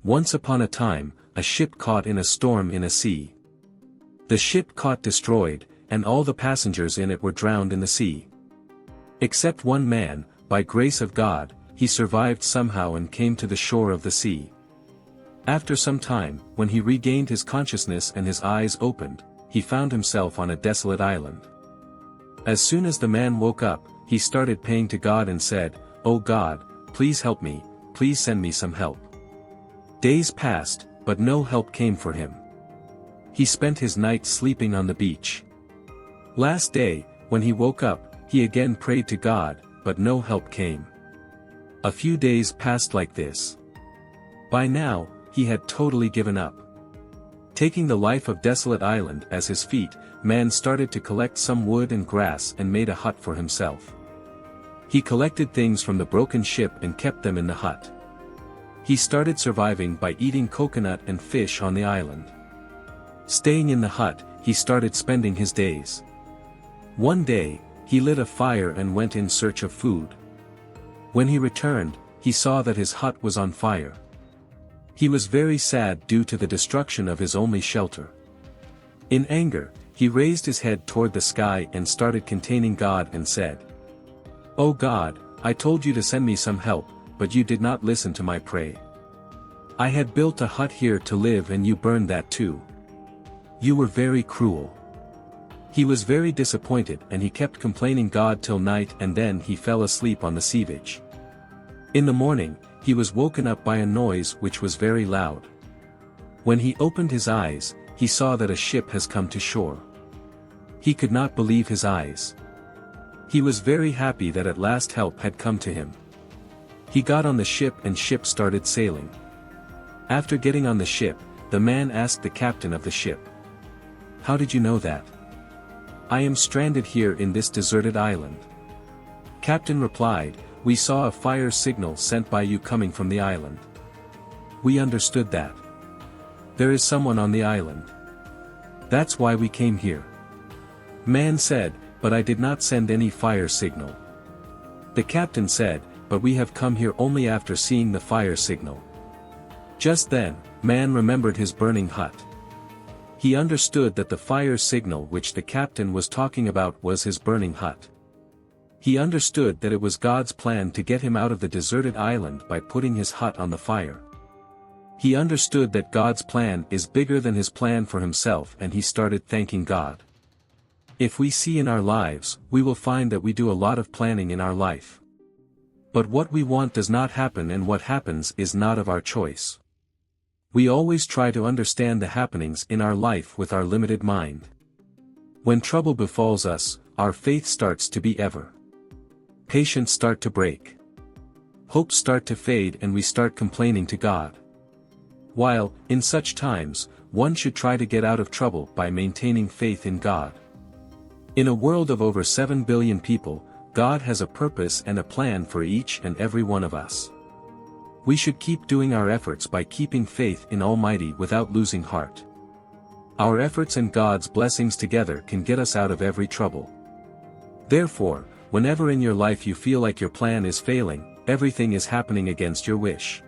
Once upon a time, a ship caught in a storm in a sea. The ship caught destroyed, and all the passengers in it were drowned in the sea. Except one man, by grace of God, he survived somehow and came to the shore of the sea. After some time, when he regained his consciousness and his eyes opened, he found himself on a desolate island. As soon as the man woke up, he started praying to God and said, "Oh God, please help me, please send me some help." Days passed, but no help came for him. He spent his night sleeping on the beach. Last day, when he woke up, he again prayed to God, but no help came. A few days passed like this. By now, he had totally given up. Taking the life of desolate island as his feat, man started to collect some wood and grass and made a hut for himself. He collected things from the broken ship and kept them in the hut. He started surviving by eating coconut and fish on the island. Staying in the hut, he started spending his days. One day, he lit a fire and went in search of food. When he returned, he saw that his hut was on fire. He was very sad due to the destruction of his only shelter. In anger, he raised his head toward the sky and started containing God and said, "Oh God, I told you to send me some help, but you did not listen to my prayer. I had built a hut here to live and you burned that too. You were very cruel." He was very disappointed and he kept complaining God till night, and then he fell asleep on the seavage. In the morning, he was woken up by a noise which was very loud. When he opened his eyes, he saw that a ship has come to shore. He could not believe his eyes. He was very happy that at last help had come to him. He got on the ship and ship started sailing. After getting on the ship, the man asked the captain of the ship, "How did you know that? I am stranded here in this deserted island." Captain replied, "We saw a fire signal sent by you coming from the island. We understood that. There is someone on the island. That's why we came here." Man said, "But I did not send any fire signal." The captain said, "But we have come here only after seeing the fire signal." Just then, man remembered his burning hut. He understood that the fire signal which the captain was talking about was his burning hut. He understood that it was God's plan to get him out of the deserted island by putting his hut on the fire. He understood that God's plan is bigger than his plan for himself, and he started thanking God. If we see in our lives, we will find that we do a lot of planning in our life. But what we want does not happen, and what happens is not of our choice. We always try to understand the happenings in our life with our limited mind. When trouble befalls us, our faith starts to be ever. Patience start to break. Hopes start to fade and we start complaining to God. While, in such times, one should try to get out of trouble by maintaining faith in God. In a world of over 7 billion people, God has a purpose and a plan for each and every one of us. We should keep doing our efforts by keeping faith in Almighty without losing heart. Our efforts and God's blessings together can get us out of every trouble. Therefore, whenever in your life you feel like your plan is failing, everything is happening against your wish,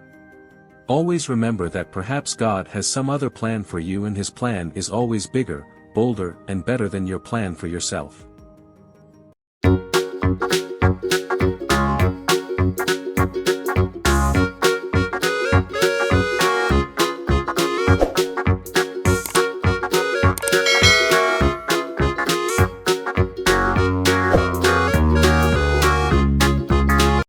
always remember that perhaps God has some other plan for you, and his plan is always bigger, bolder, and better than your plan for yourself.